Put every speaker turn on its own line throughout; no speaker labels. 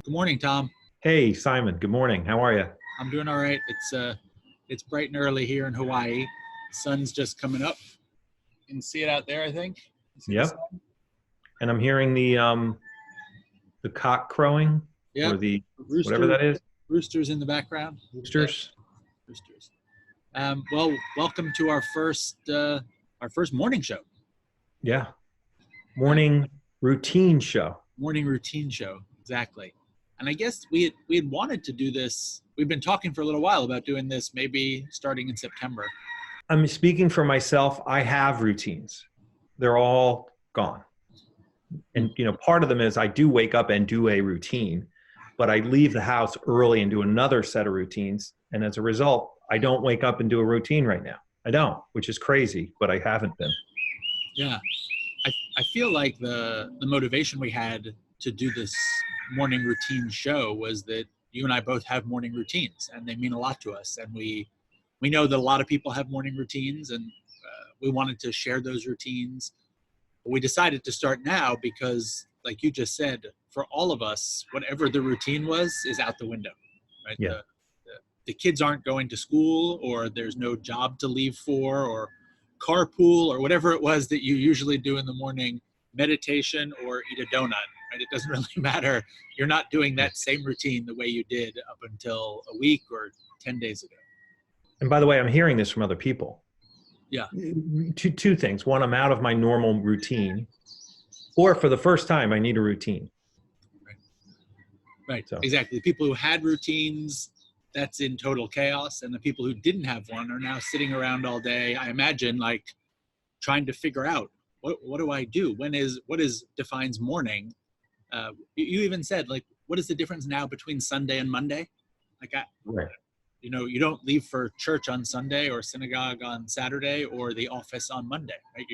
Good morning, Tom.
Hey, Simon. Good morning. How are you?
I'm doing all right. It's bright and early here in Hawaii. Sun's just coming up. You can see it out there, I think. You see the sun?
Yep. And I'm hearing the cock crowing or
Yep.
the whatever
Rooster,
that is.
roosters in the background. Yeah,
Roosters.
roosters. Well, welcome to our first morning show.
Yeah.
Uh,
Morning routine show.
Morning routine show, exactly. And I guess we had wanted to do this. We've been talking for a little while about doing this, maybe starting in September.
I'm speaking for myself. I have routines. They're all gone. And part of them is I do wake up and do a routine, but I leave the house early and do another set of routines. And as a result, I don't wake up and do a routine right now. I don't, which is crazy, but I haven't been.
Yeah. I feel like the motivation we had to do this morning routine show was that you and I both have morning routines, and they mean a lot to us. And we know that a lot of people have morning routines, and we wanted to share those routines. But we decided to start now because, like you just said, for all of us, whatever the routine was is out the window, right?
Yeah.
The kids aren't going to school, or there's no job to leave for, or carpool, or whatever it was that you usually do in the morning, meditation or eat a donut, right? It doesn't really matter. You're not doing that same routine the way you did up until a week or 10 days ago.
And by the way, I'm hearing this from other people.
Yeah.
Two things. One, I'm out of my normal routine, or for the first time, I need a routine.
Right.
So.
Exactly. The people who had routines, that's in total chaos. And the people who didn't have one are now sitting around all day, I imagine, like trying to figure out what do I do? What defines morning? You even said, like, what is the difference now between Sunday and Monday? Like,
Right.
You don't leave for church on Sunday or synagogue on Saturday or the office on Monday, right?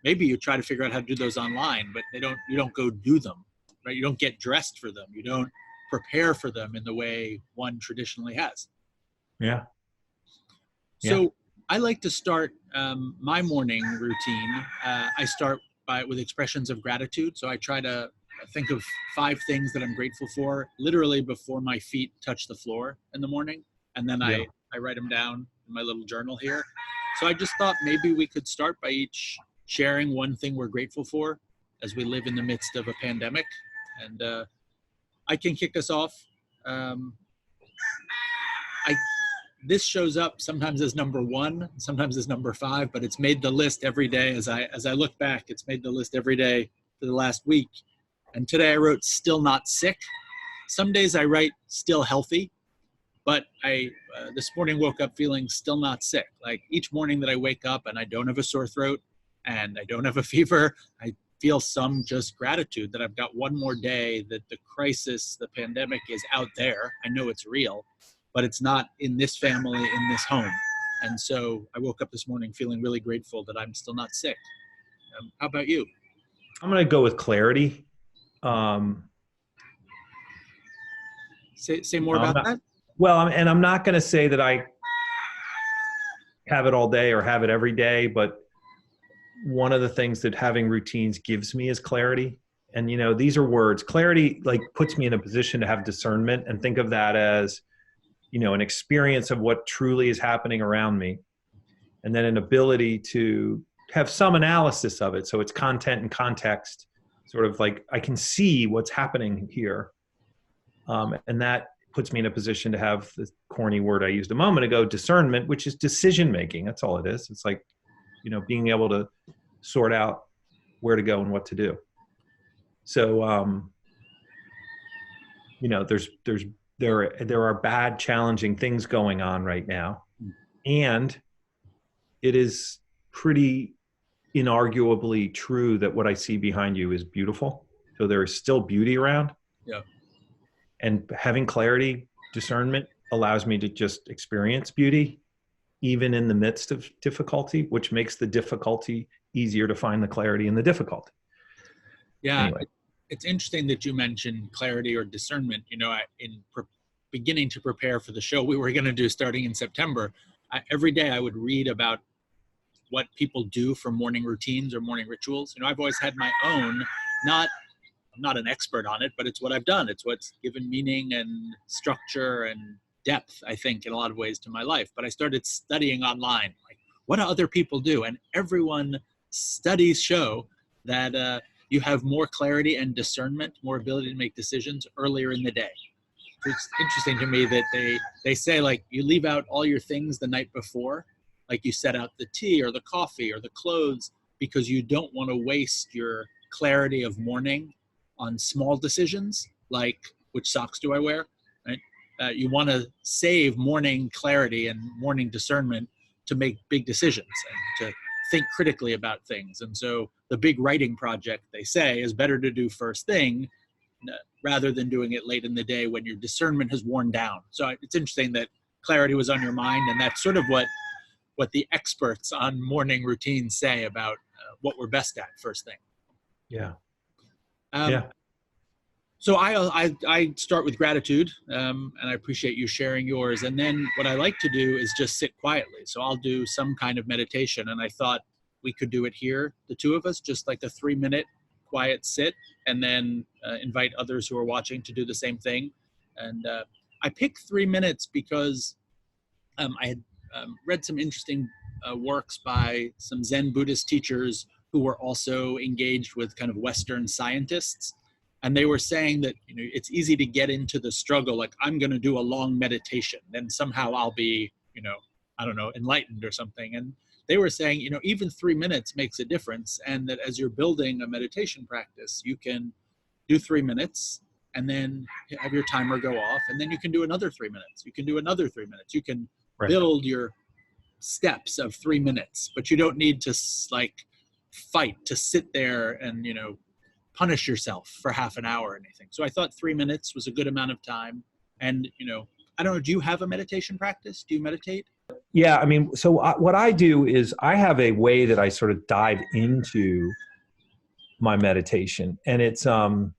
Maybe you try to figure out how to do those online, but you don't go do them, right? You don't get dressed for them. You don't prepare for them in the way one traditionally has.
Yeah.
So I like to start my morning routine. I start with expressions of gratitude. So I try to think of 5 things that I'm grateful for, literally before my feet touch the floor in the morning. And then I write them down in my little journal here. So I just thought maybe we could start by each sharing one thing we're grateful for as we live in the midst of a pandemic. And I can kick us off. This shows up sometimes as number 1, sometimes as number 5, but it's made the list every day. As I look back, it's made the list every day for the last week. And today I wrote still not sick. Some days I write still healthy, but I this morning woke up feeling still not sick. Like each morning that I wake up and I don't have a sore throat and I don't have a fever, I feel some just gratitude that I've got one more day, that the crisis, the pandemic is out there. I know it's real, but it's not in this family, in this home. And so I woke up this morning feeling really grateful that I'm still not sick. How about you?
I'm going to go with clarity.
Say more about that.
Well, I'm not going to say that I have it all day or have it every day, but one of the things that having routines gives me is clarity. And, these are words. Clarity, like, puts me in a position to have discernment and think of that as, an experience of what truly is happening around me. And then an ability to have some analysis of it. So it's content and context, sort of like I can see what's happening here. And that puts me in a position to have the corny word I used a moment ago, discernment, which is decision making. That's all it is. It's like, being able to sort out where to go and what to do. So, there are bad, challenging things going on right now, and it is pretty inarguably true that what I see behind you is beautiful. So there is still beauty around.
Yeah.
And having clarity, discernment allows me to just experience beauty, even in the midst of difficulty, which makes the difficulty easier to find the clarity in the difficulty.
Yeah.
Anyway.
It's interesting that you mentioned clarity or discernment. Beginning to prepare for the show we were going to do starting in September, every day I would read about what people do for morning routines or morning rituals. I've always had my own, not I'm not an expert on it, but it's what I've done. It's what's given meaning and structure and depth, I think, in a lot of ways to my life. But I started studying online, like, what do other people do? And everyone studies show that you have more clarity and discernment, more ability to make decisions earlier in the day. It's interesting to me that they say, like, you leave out all your things the night before, like you set out the tea or the coffee or the clothes, because you don't want to waste your clarity of morning on small decisions like which socks do I wear, right? You want to save morning clarity and morning discernment to make big decisions and to think critically about things. And so the big writing project, they say, is better to do first thing rather than doing it late in the day when your discernment has worn down. So it's interesting that clarity was on your mind, and that's sort of what the experts on morning routines say about what we're best at first thing.
Yeah.
Yeah. So I start with gratitude, and I appreciate you sharing yours. And then what I like to do is just sit quietly. So I'll do some kind of meditation, and I thought we could do it here, the two of us, just like a 3-minute quiet sit, and then invite others who are watching to do the same thing. And I picked 3 minutes because I had read some interesting works by some Zen Buddhist teachers who were also engaged with kind of Western scientists. And they were saying that, it's easy to get into the struggle, like, I'm going to do a long meditation, then somehow I'll be, I don't know, enlightened or something. And they were saying, even 3 minutes makes a difference. And that as you're building a meditation practice, you can do 3 minutes and then have your timer go off. And then you can do another 3 minutes. You can do another 3 minutes. You can build your steps of 3 minutes, but you don't need to fight to sit there and, punish yourself for half an hour or anything. So I thought 3 minutes was a good amount of time. And, I don't know, do you have a meditation practice? Do you meditate?
Yeah. I mean, so what I do is I have a way that I sort of dive into my meditation, and it's, I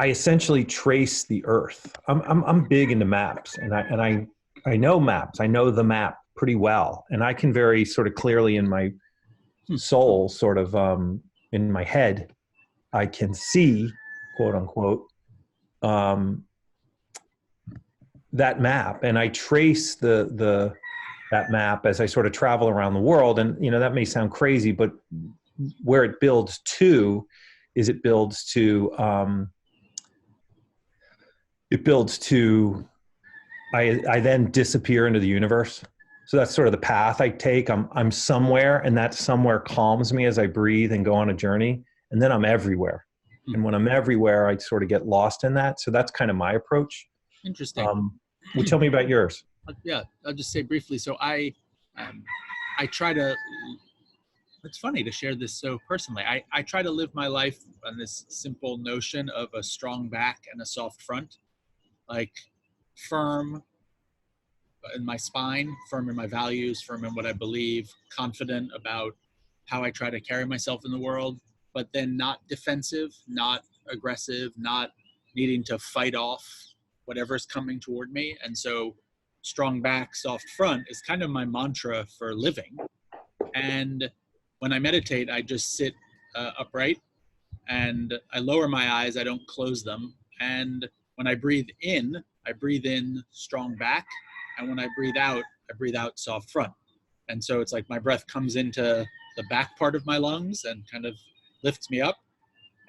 essentially trace the earth. I'm big into maps, and I know maps. I know the map pretty well, and I can very sort of clearly in my soul, sort of in my head, I can see, quote unquote, that map, and I trace that map as I sort of travel around the world. And that may sound crazy, but where it builds to is it builds to I then disappear into the universe. So that's sort of the path I take. I'm somewhere, and that somewhere calms me as I breathe and go on a journey. And then I'm everywhere. And when I'm everywhere, I sort of get lost in that. So that's kind of my approach.
Interesting.
Well, tell me about yours.
Yeah, I'll just say briefly. So I try to, it's funny to share this so personally. I try to live my life on this simple notion of a strong back and a soft front, like firm in my spine, firm in my values, firm in what I believe, confident about how I try to carry myself in the world, but then not defensive, not aggressive, not needing to fight off whatever's coming toward me. And so strong back, soft front is kind of my mantra for living. And when I meditate, I just sit upright, and I lower my eyes. I don't close them. And when I breathe in strong back. And when I breathe out soft front. And so it's like my breath comes into the back part of my lungs and kind of lifts me up.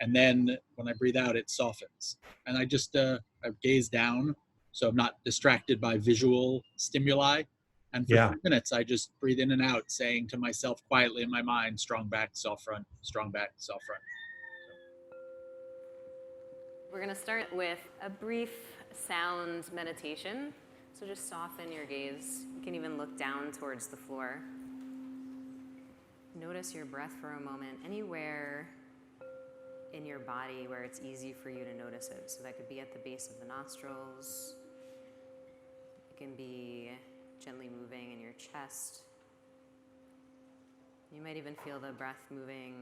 And then when I breathe out, it softens. And I just I gaze down, so I'm not distracted by visual stimuli. And for 3 minutes, I just breathe in and out, saying to myself quietly in my mind, strong back, soft front, strong back, soft front.
We're going to start with a brief sound meditation. So just soften your gaze. You can even look down towards the floor. Notice your breath for a moment, anywhere in your body where it's easy for you to notice it. So that could be at the base of the nostrils. It can be gently moving in your chest. You might even feel the breath moving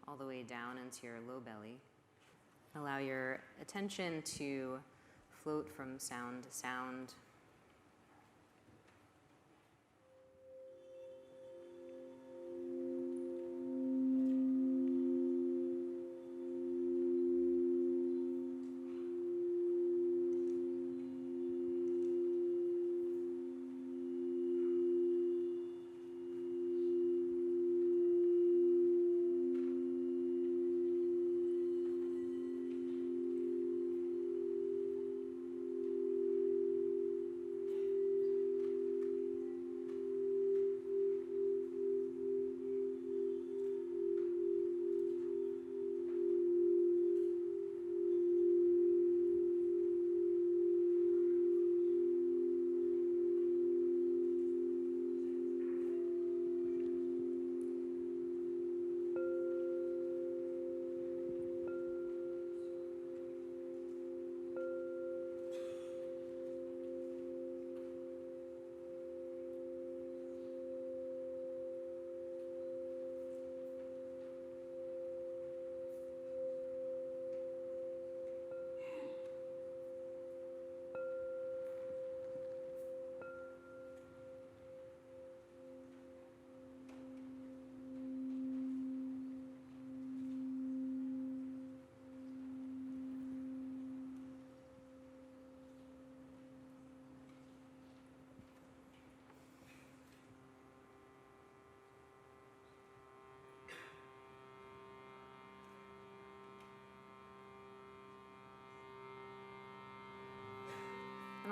all the way down into your low belly. Allow your attention to float from sound to sound.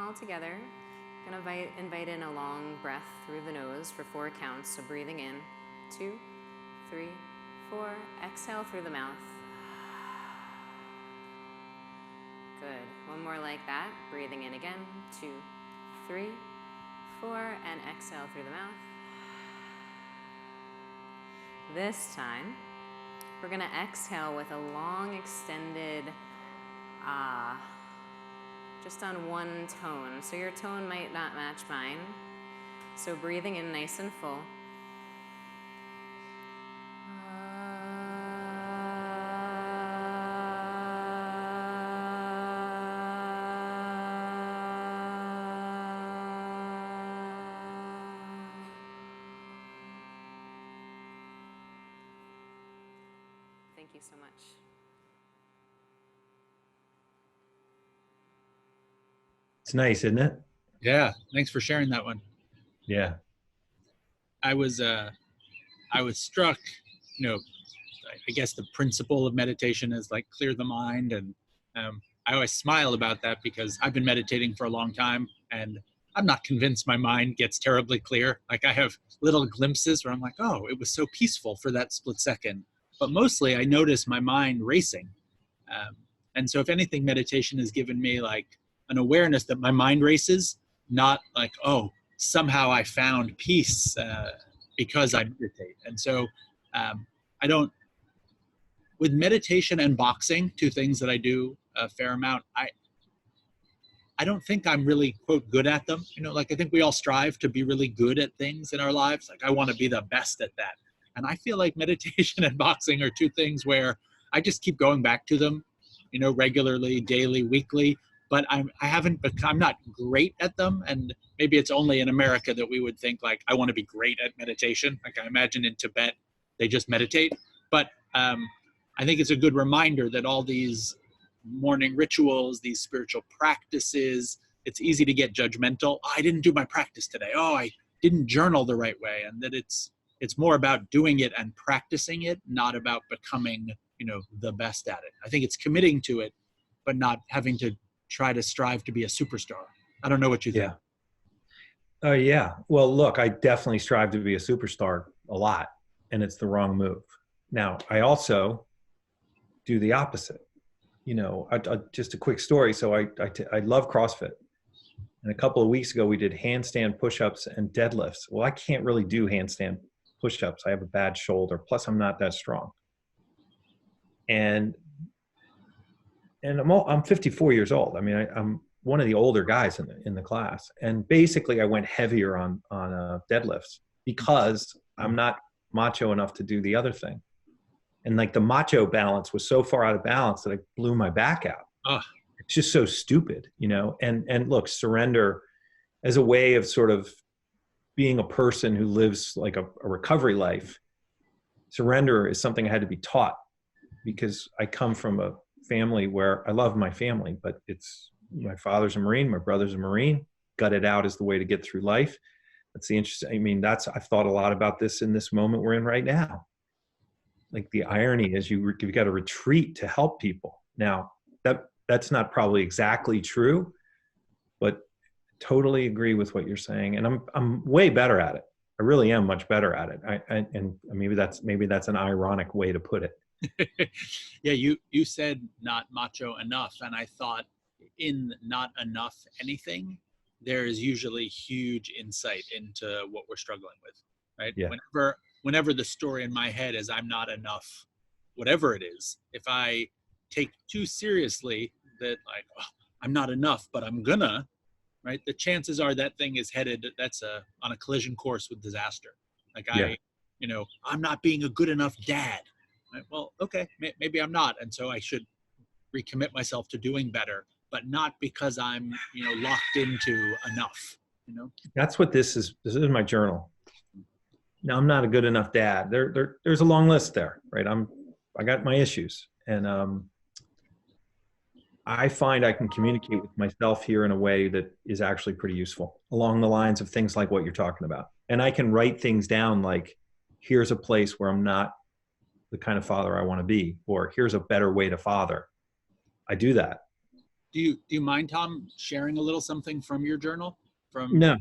all together. Gonna invite in a long breath through the nose for 4 counts. So breathing in, 2, 3, 4. Exhale through the mouth. Good. One more like that. Breathing in again, 2, 3, 4, and exhale through the mouth. This time, we're gonna exhale with a long extended ah, just on one tone. So your tone might not match mine. So breathing in nice and full. Thank you so much.
It's nice, isn't it?
Yeah. Thanks for sharing that one.
Yeah.
I was struck, you know, I guess the principle of meditation is like clear the mind. And I always smile about that because I've been meditating for a long time and I'm not convinced my mind gets terribly clear. Like I have little glimpses where I'm like, oh, it was so peaceful for that split second. But mostly I notice my mind racing. And so if anything, meditation has given me like an awareness that my mind races, not like, oh, somehow I found peace because I meditate. And so I don't, with meditation and boxing, 2 things that I do a fair amount, I don't think I'm really, quote, good at them. You know, like I think we all strive to be really good at things in our lives. Like I want to be the best at that. And I feel like meditation and boxing are 2 things where I just keep going back to them, you know, regularly, daily, weekly. But I'm not great at them. And maybe it's only in America that we would think like, I want to be great at meditation. Like I imagine in Tibet, they just meditate. But I think it's a good reminder that all these morning rituals, these spiritual practices, it's easy to get judgmental. Oh, I didn't do my practice today. Oh, I didn't journal the right way. And that it's more about doing it and practicing it, not about becoming, you know, the best at it. I think it's committing to it, but not having to try to strive to be a superstar. I don't know what you think.
Yeah. Yeah. Well, look, I definitely strive to be a superstar a lot, and it's the wrong move. Now, I also do the opposite. You know, just a quick story. So I love CrossFit. And a couple of weeks ago, we did handstand push-ups and deadlifts. Well, I can't really do handstand push-ups. I have a bad shoulder. Plus, I'm not that strong. And I'm 54 years old. I mean, I'm one of the older guys in the class. And basically, I went heavier on deadlifts because I'm not macho enough to do the other thing. And like the macho balance was so far out of balance that I blew my back out.
Ugh.
It's just so stupid, you know? And look, surrender as a way of sort of being a person who lives like a recovery life. Surrender is something I had to be taught because I come from a family where I love my family, but it's my father's a Marine, my brother's a Marine. Gut it out is the way to get through life. That's the interesting. I mean, I've thought a lot about this in this moment we're in right now. Like the irony is you've got to retreat to help people. Now that's not probably exactly true, but totally agree with what you're saying. And I'm way better at it. I really am much better at it. And maybe that's an ironic way to put it.
Yeah, you said not macho enough, and I thought in not enough anything, there is usually huge insight into what we're struggling with, right?
Yeah.
Whenever the story in my head is I'm not enough, whatever it is, if I take too seriously that like, oh, I'm not enough, but I'm gonna, right? The chances are that thing is headed, on a collision course with disaster. Like I'm not being a good enough dad. Right? Well, okay, maybe I'm not. And so I should recommit myself to doing better, but not because I'm, locked into enough,
That's what this is. This is my journal. Now, I'm not a good enough dad. There's a long list there, right? I got my issues, and I find I can communicate with myself here in a way that is actually pretty useful along the lines of things like what you're talking about. And I can write things down like, here's a place where I'm not the kind of father I want to be, or here's a better way to father. I do that.
Do you mind, Tom, sharing a little something from your journal?
No.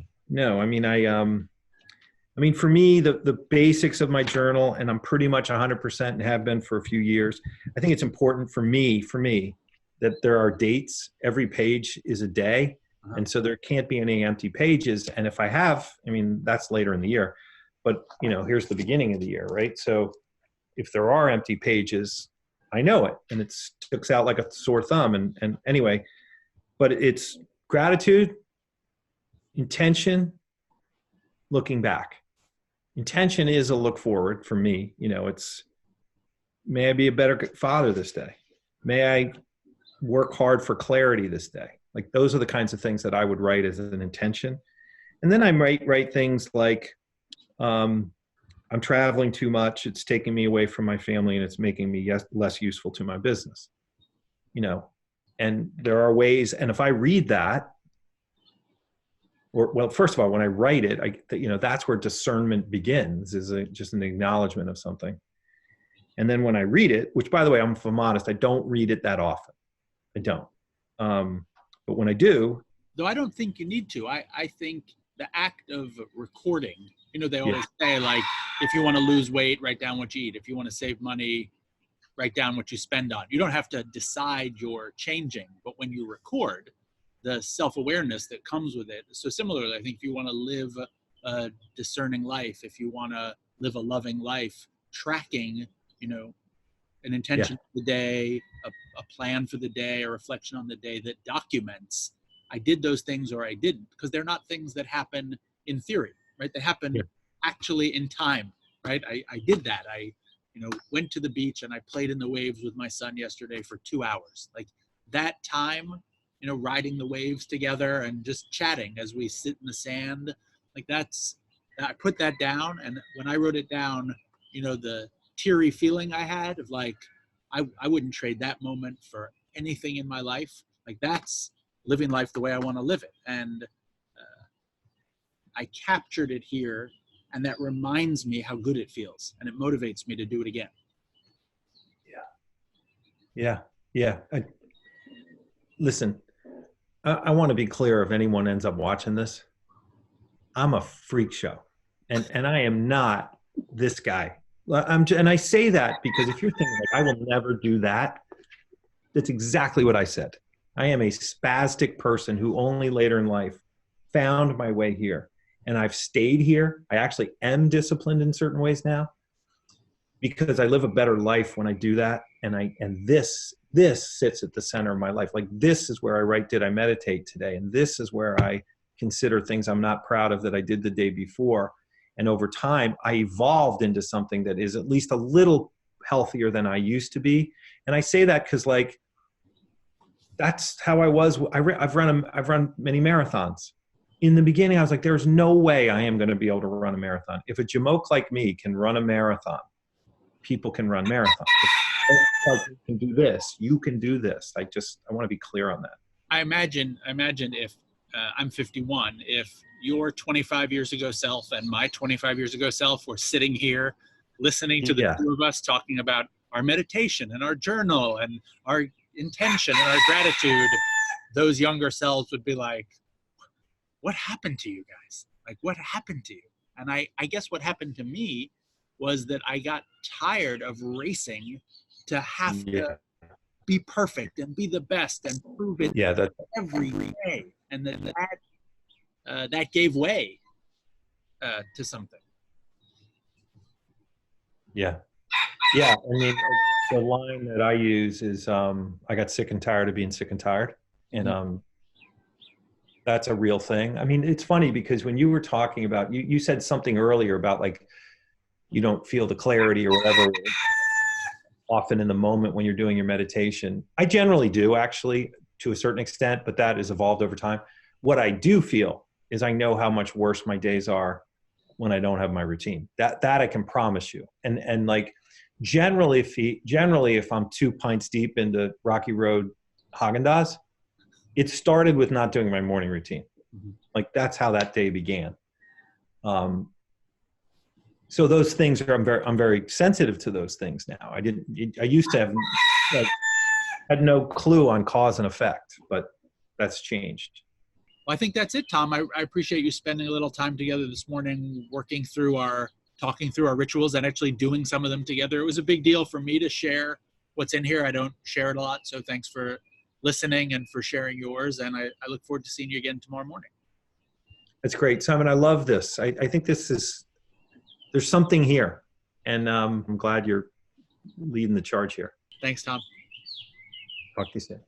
I mean, for me, the basics of my journal, and I'm pretty much 100% and have been for a few years. I think it's important for me, that there are dates. Every page is a day.
Uh-huh.
And so there can't be any empty pages. And if I have, I mean, that's later in the year, but here's the beginning of the year, right? So if there are empty pages, I know it, and it sticks out like a sore thumb. And anyway, but it's gratitude, intention, looking back. Intention is a look forward for me. It's, may I be a better father this day? May I work hard for clarity this day? Like, those are the kinds of things that I would write as an intention. And then I might write things like, I'm traveling too much. It's taking me away from my family, and it's making me less useful to my business. And there are ways, and if I read that, well, first of all, when I write it, that's where discernment begins, is just an acknowledgement of something. And then when I read it, which, by the way, if I'm honest, I don't read it that often. I don't. But when I do.
Though I don't think you need to. I think the act of recording, they always say, like, if you want to lose weight, write down what you eat. If you want to save money, write down what you spend on. You don't have to decide you're changing. But when you record, the self-awareness that comes with it. So similarly, I think if you want to live a discerning life, if you want to live a loving life, tracking, an intention for the day, a plan for the day, a reflection on the day that documents, I did those things or I didn't, because they're not things that happen in theory, right? They happen actually in time, right? I did that. I, went to the beach and I played in the waves with my son yesterday for 2 hours. Like, that time, riding the waves together and just chatting as we sit in the sand, like, I put that down. And when I wrote it down, the teary feeling I had of, like, I wouldn't trade that moment for anything in my life. Like, that's living life the way I want to live it. And I captured it here, and that reminds me how good it feels, and it motivates me to do it again.
Yeah. Listen, I want to be clear, if anyone ends up watching this, I'm a freak show, and I am not this guy. And I say that because if you're thinking, like, I will never do that, that's exactly what I said. I am a spastic person who only later in life found my way here. And I've stayed here. I actually am disciplined in certain ways now because I live a better life when I do that. And this sits at the center of my life. Like, this is where I write, did I meditate today? And this is where I consider things I'm not proud of that I did the day before. And over time, I evolved into something that is at least a little healthier than I used to be. And I say that because, like, that's how I was. I've run many marathons. In the beginning, I was like, there's no way I am going to be able to run a marathon. If a jamoke like me can run a marathon, people can run marathons. If you can do this, you can do this. I want to be clear on that.
I imagine if I'm 51, if your 25 years ago self and my 25 years ago self were sitting here listening to the two of us talking about our meditation and our journal and our intention and our gratitude, those younger selves would be like, what happened to you guys? Like, what happened to you? And I guess what happened to me was that I got tired of racing to have to be perfect and be the best and prove it every day. And that gave way to something.
Yeah. I mean, the line that I use is, I got sick and tired of being sick and tired. And that's a real thing. I mean, it's funny because when you were talking about, you said something earlier about, like, you don't feel the clarity or whatever often in the moment when you're doing your meditation. I generally do, actually, to a certain extent, but that has evolved over time. What I do feel is I know how much worse my days are when I don't have my routine. That I can promise you. And like, generally, if I'm 2 pints deep into Rocky Road Haagen-Dazs, it started with not doing my morning routine. Like, that's how that day began. So those things are, I'm very sensitive to those things now. I used to have, like, had no clue on cause and effect, but that's changed.
Well, I think that's it, Tom. I appreciate you spending a little time together this morning, talking through our rituals and actually doing some of them together. It was a big deal for me to share what's in here. I don't share it a lot, so thanks for listening and for sharing yours. And I look forward to seeing you again tomorrow morning.
That's great, Simon. I love this. I think there's something here, and I'm glad you're leading the charge here.
Thanks, Tom.
Talk to you soon.